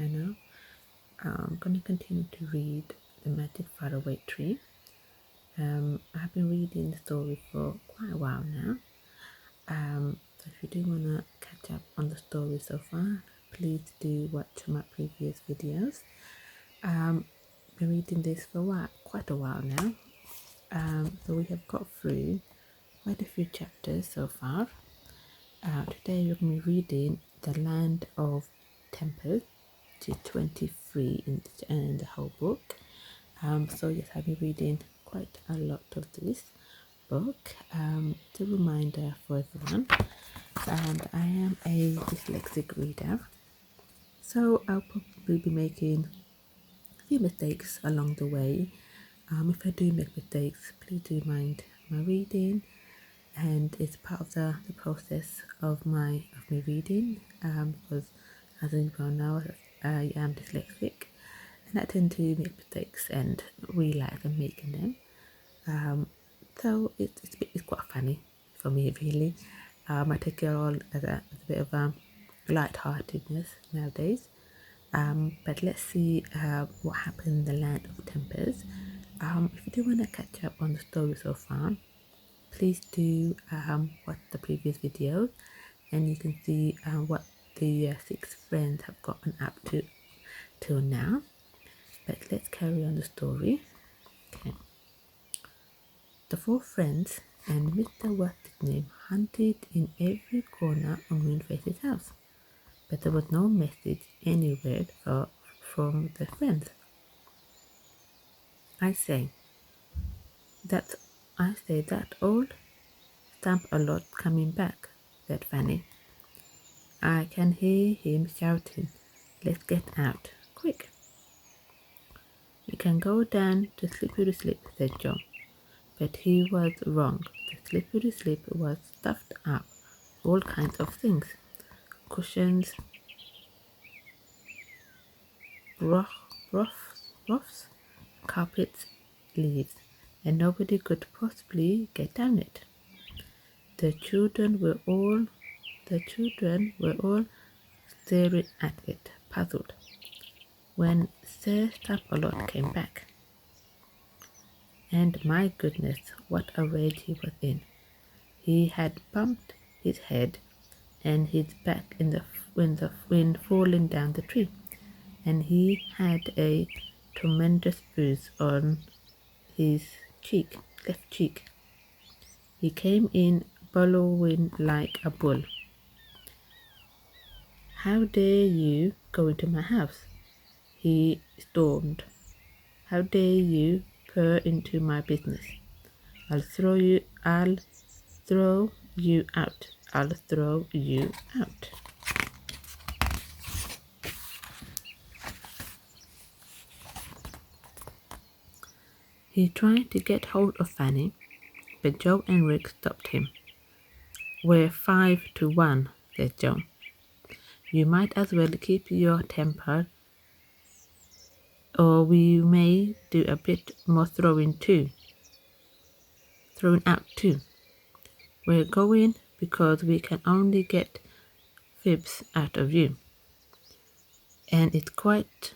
channel. I'm going to continue to read The Magic Faraway Tree. I have been reading the story for quite a while now. So if you do want to catch up on the story so far, please do watch my previous videos. Been reading this for quite a while now. So we have got through quite a few chapters so far. Today we're going to be reading The Land of Tempest, which is 23 in the whole book. So yes, I've been reading quite a lot of this book. It's a reminder for everyone, and I am a dyslexic reader, so I'll probably be making a few mistakes along the way. If I do make mistakes, please do mind my reading, and it's part of the process of me reading, because as you well know, I am dyslexic and I tend to make mistakes and realize I'm making them. So it's quite funny for me, really. I take it all as a bit of lightheartedness nowadays. But let's see what happened in The Land of Tempest. If you do want to catch up on the story so far, please do watch the previous videos, and you can see what the 6 friends have gotten up to till now. But let's carry on the story. Okay. The 4 friends and Mr. What's-his-name hunted in every corner of Moonface's house, but there was no message anywhere from the friends. I say that old Stamp-a-Lot coming back, said Fanny. I can hear him shouting, let's get out, quick. You can go down to Slippery Slip, said John. But he was wrong. The Slippery Slip was stuffed up with all kinds of things. Cushions, ruffs, carpets, leaves, and nobody could possibly get down it. The children were all staring at it, puzzled, when Sir Stamp-a-Lot came back. And my goodness, what a rage he was in. He had bumped his head and his back in the wind falling down the tree, and he had a tremendous bruise on his left cheek. He came in bellowing like a bull. How dare you go into my house? He stormed. How dare you pry into my business? I'll throw you out. I'll throw you out. He tried to get hold of Fanny, but Joe and Rick stopped him. We're 5 to 1, said Joe. You might as well keep your temper, or we may do a bit more throwing out too. We're going because we can only get fibs out of you. And it's quite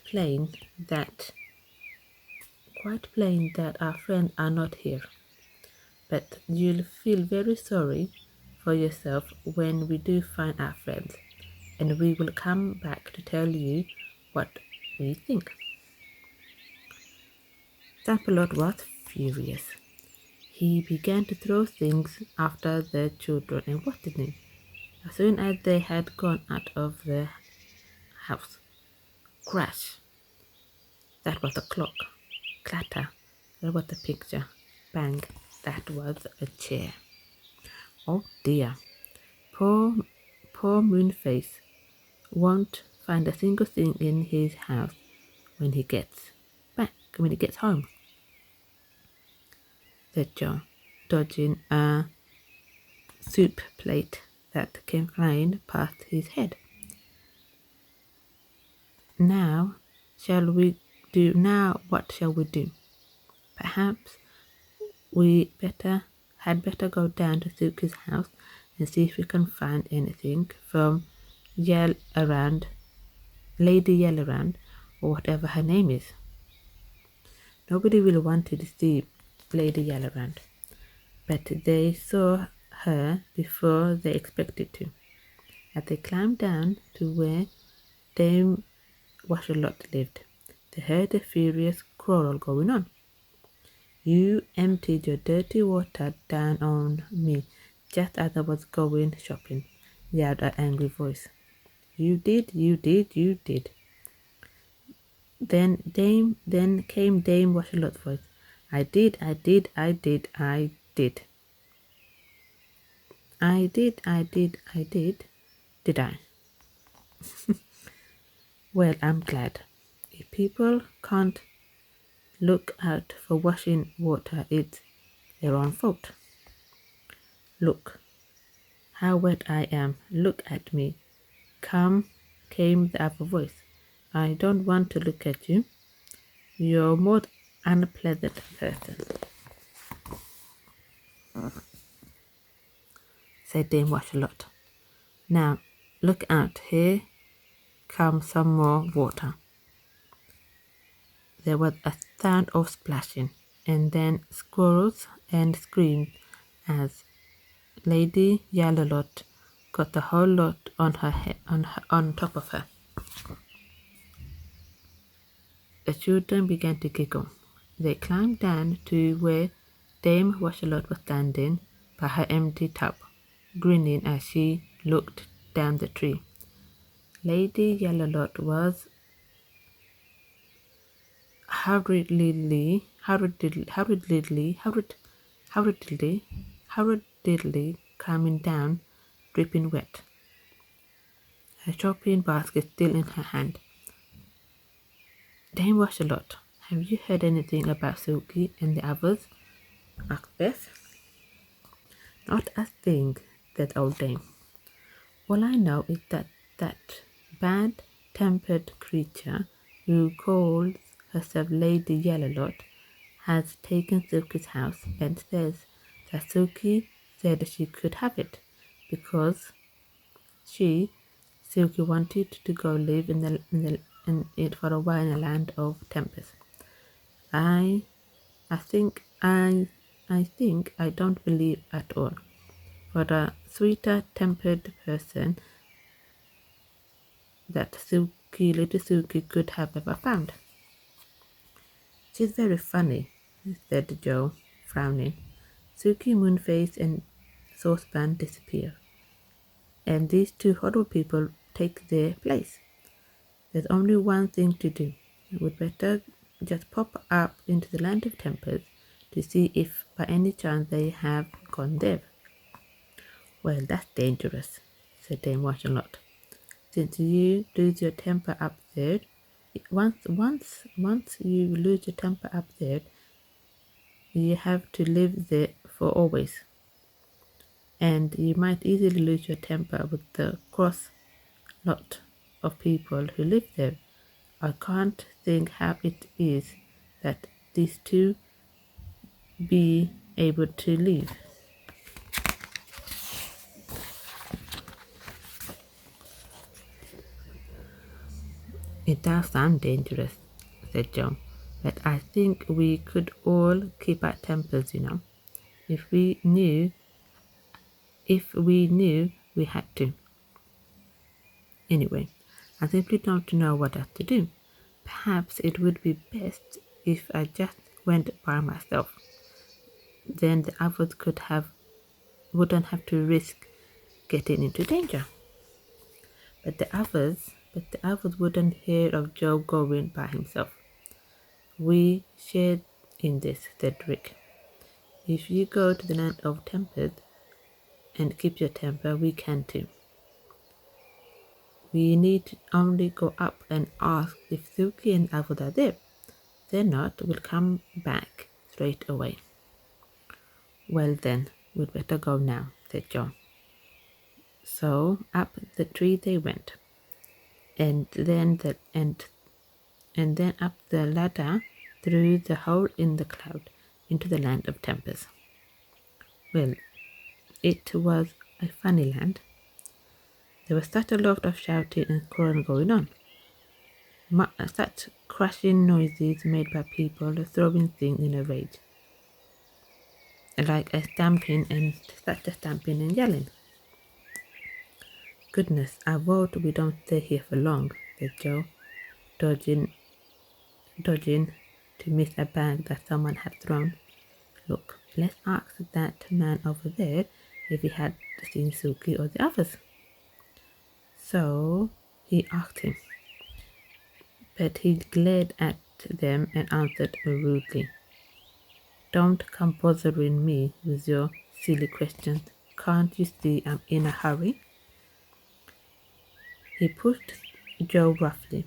plain that our friends are not here. But you'll feel very sorry for yourself when we do find our friends, and we will come back to tell you what we think. Stamp-a-Lot was furious. He began to throw things after the children and What's-his-name. As soon as they had gone out of the house, crash! That was a clock. Clatter! That was a picture. Bang! That was a chair. Oh dear! Poor Moonface won't find a single thing in his house when he gets home, said John, dodging a soup plate that came flying past his head. Now what shall we do? Perhaps we had better go down to Suki's house and see if we can find anything from Yell around, Lady Yell around, or whatever her name is. Nobody will want to see Lady Yell around, but they saw her before they expected to. As they climbed down to where Dame Washerlot lived, they heard a furious quarrel going on. You emptied your dirty water down on me just as I was going shopping, yelled an angry voice. You did, you did, you did. Then came Dame Washerlot's voice. I did, I did, I did, I did. I did, I did, I did I? Well, I'm glad. If people can't look out for washing water, it's their own fault. Look how wet I am. Look at me. Come, came the other voice. I don't want to look at you. You're a more unpleasant person, said Dame Washerlot. Now, look out. Here comes some more water. There was a sound of splashing, and then squirrels and screams as Lady Yallalot got the whole lot on her head, on top of her. The children began to giggle. They climbed down to where Dame Washerlot was standing by her empty tub, grinning as she looked down the tree. Lady Yallalot was hurriedly climbing down, dripping wet, her shopping basket still in her hand. Dame Washerlot, have you heard anything about Silky and the others? Asked Beth. Not a thing, said old Dame. All I know is that that bad-tempered creature who calls herself Lady Yallalot has taken Silky's house and says that Silky said she could have it because Silky wanted to go live in it for a while in a land of tempest. I think I don't believe at all. For a sweeter tempered person that little Silky could have ever found. She's very funny, said Joe, frowning. Silky, Moonface, and Saucepan disappear, and these two horrible people take their place. There's only one thing to do. We'd better just pop up into the land of tempest to see if by any chance they have gone there. Well, that's dangerous, said Dame Washerlot. Since you lose your temper up there, once you lose your temper up there, you have to live there for always. And you might easily lose your temper with the cross lot of people who live there. I can't think how it is that these two be able to live. It does sound dangerous, said John, but I think we could all keep our tempers, if we knew we had to. Anyway, I simply don't know what else to do. Perhaps it would be best if I just went by myself. Then the others wouldn't have to risk getting into danger. But the others wouldn't hear of Joe going by himself. We shared in this, said Rick. If you go to the land of tempest and keep your temper, we can too. We need only go up and ask if Silky and others are there. They're not, we'll come back straight away. Well then, we'd better go now, said John. So up the tree they went, and then up the ladder through the hole in the cloud into the land of tempest. Well, it was a funny land. There was such a lot of shouting and quarreling going on. Such crashing noises made by people throwing things in a rage, like a stamping and such a stamping and yelling. Goodness, I vote we don't stay here for long, said Joe, dodging to miss a bag that someone had thrown. Look, let's ask that man over there if he had seen Suki or the others. So he asked him, but he glared at them and answered rudely. Don't come bothering me with your silly questions. Can't you see I'm in a hurry? He pushed Joe roughly,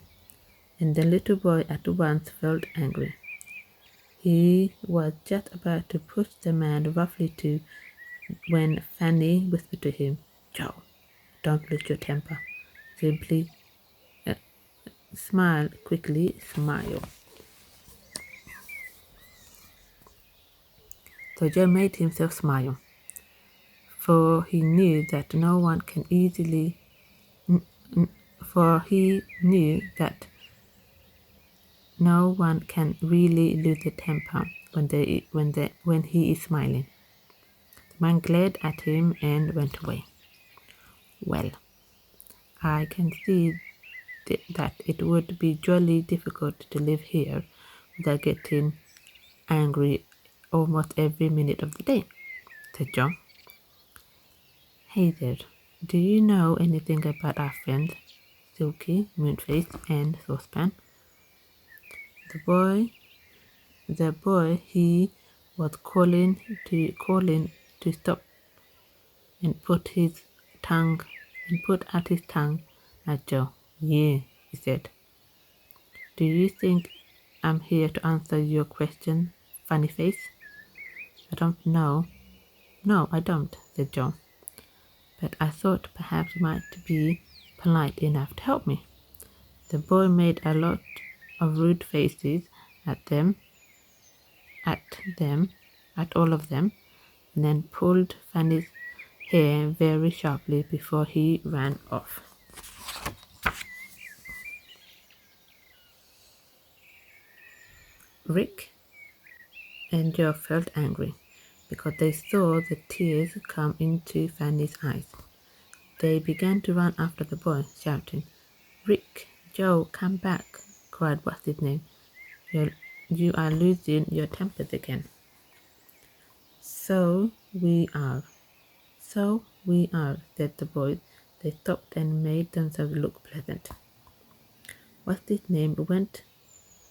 and the little boy at once felt angry. He was just about to push the man roughly too when Fanny whispered to him, Joe, don't lose your temper. Simply smile quickly, smile. So Joe made himself smile, for he knew that no one can easily for he knew that no one can really lose their temper when he is smiling. The man glared at him and went away. Well, I can see that it would be jolly difficult to live here without getting angry almost every minute of the day, said John. Hey there, do you know anything about our friends, Silky, Moonface, and Saucepan? The boy he was calling to stop and put out his tongue at Joe. Yeah, he said. Do you think I'm here to answer your question, funny face? I don't know. No, I don't, said Joe. But I thought perhaps you might be polite enough to help me. The boy made a lot of rude faces at all of them, and then pulled Fanny's hair very sharply before he ran off. Rick and Joe felt angry because they saw the tears come into Fanny's eyes. They began to run after the boy, shouting, Rick, Joe, come back, cried what's-his-name. You are losing your tempers again. So we are, said the boys. They stopped and made themselves look pleasant. What's-his-name went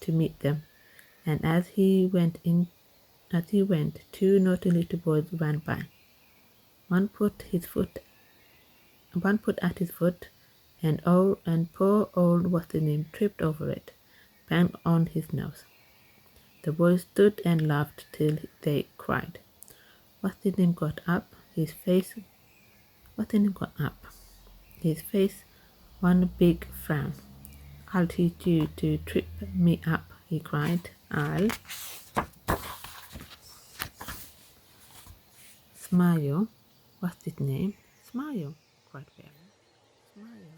to meet them, and as he went, two naughty little boys ran by. One put out his foot, and poor old what's-his-name tripped over it, banged on his nose. The boys stood and laughed till they cried. What's-his-name got up, his face one big frown. I'll teach you to trip me up, he cried. I'll smile. What's his name? Smile, cried Bear. Smile,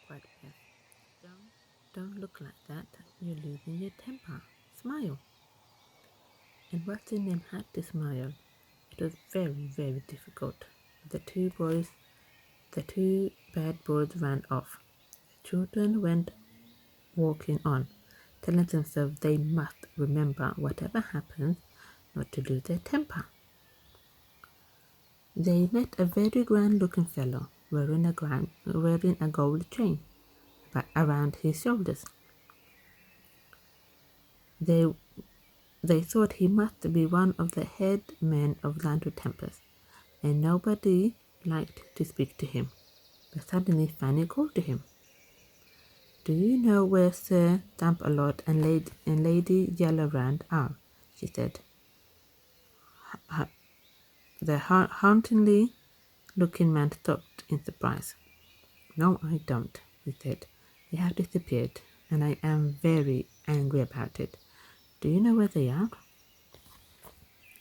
cried Bear. Don't look like that. You're losing your temper. Smile. And what's his name had to smile. It was very, very difficult. The two bad boys ran off. The children went walking on, telling themselves they must remember whatever happens not to lose their temper. They met a very grand-looking fellow wearing a gold chain around his shoulders. They thought he must be one of the head men of Land of Tempest, and nobody liked to speak to him. But suddenly Fanny called to him. Do you know where Sir Stamp-a-Lot and Lady Yellowrand are? She said. The hauntingly looking man stopped in surprise. No, I don't, he said. They have disappeared, and I am very angry about it. Do you know where they are?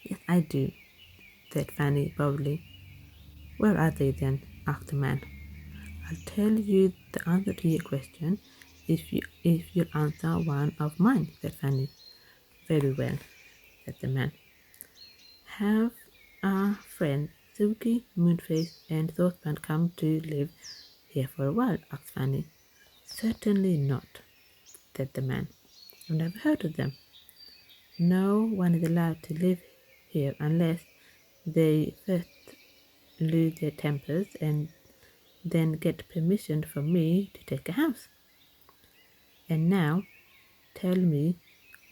Yes, I do, said Fanny boldly. Where are they then? Asked the man. I'll tell you the answer to your question if you'll answer one of mine, said Fanny. Very well, said the man. Have our friends Suki, Moonface, and Saucepan come to live here for a while? Asked Fanny. Certainly not, said the man. I've never heard of them. No one is allowed to live here unless they first lose their tempers and then get permission from me to take a house. And now tell me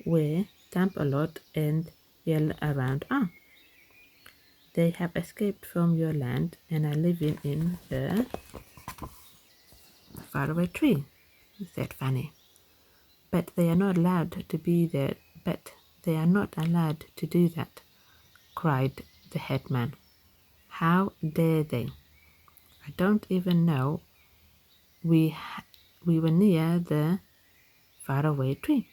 where Stamp a Lot and Yell Around are. They have escaped from your land and are living in the faraway tree, said Fanny. But they are not allowed to be there. But they are not allowed to do that, cried the headman. How dare they? I don't even know we were near the faraway tree.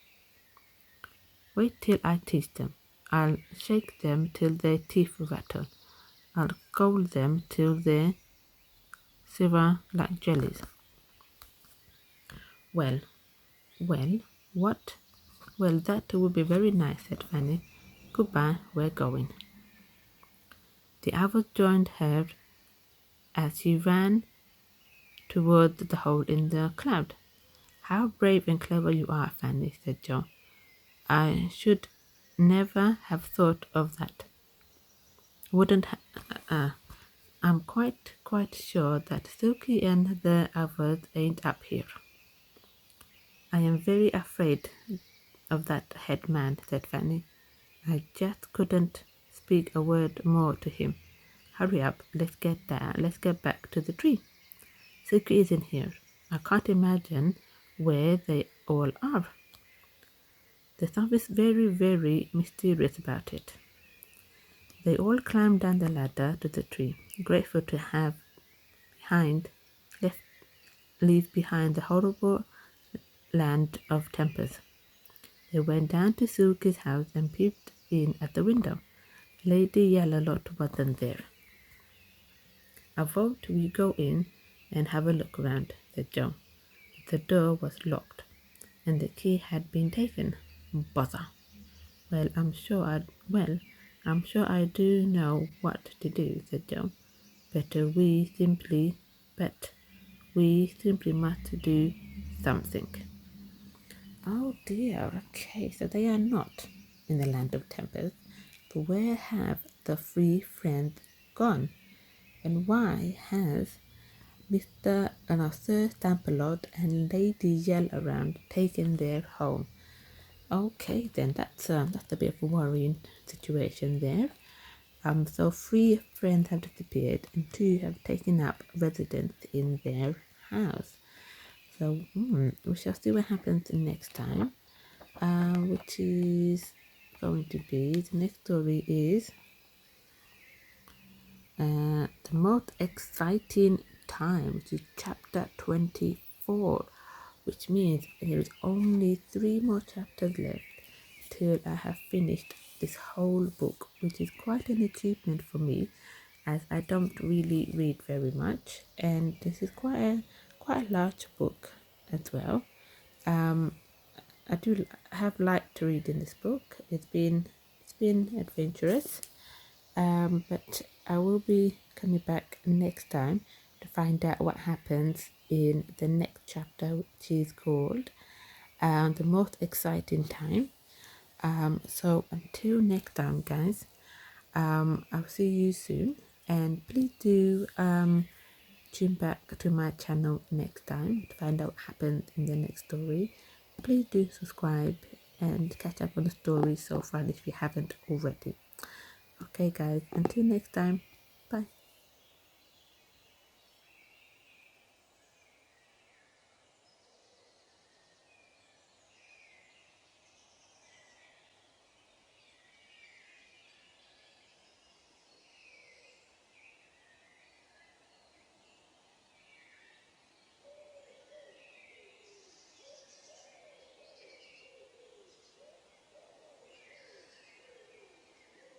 Wait till I teach them. I'll shake them till their teeth rattle. I'll scold them till they shiver like jellies. Well, what? Well, that would be very nice, said Fanny. Goodbye, we're going. The others joined her as she ran toward the hole in the cloud. How brave and clever you are, Fanny, said Joe. I should never have thought of that. I'm quite sure that Silky and the others ain't up here. I am very afraid of that head man, said Fanny. I just couldn't speak a word more to him. Hurry up, let's get back to the tree. Silky isn't here. I can't imagine where they all are. There's something very, very mysterious about it. They all climbed down the ladder to the tree, grateful to have leave behind the horrible land of tempers. They went down to Silky's house and peeped in at the window. Lady Yellow-Lot wasn't there. I vote we go in and have a look around, said Joe. The door was locked, and the key had been taken. Bother! I'm sure I do know what to do, said Joe. But we simply must do something. Oh dear, okay, so they are not in the land of tempers. But where have the three friends gone? And why has Sir Stamp-a-Lot and Lady Yell-Around taken their home? Okay, then that's a bit of a worrying situation there. So 3 friends have disappeared and 2 have taken up residence in their house. So we shall see what happens next time, which is going to be, the next story is the most exciting time, which is chapter 24, which means there is only 3 more chapters left till I have finished this whole book, which is quite an achievement for me, as I don't really read very much, and this is quite a large book as well. I do have liked reading this book. It's been adventurous, but I will be coming back next time to find out what happens in the next chapter, which is called the most exciting time. So until next time, guys, I'll see you soon, and please do tune back to my channel next time to find out what happens in the next story. Please do subscribe and catch up on the story so far if you haven't already. Okay guys, until next time.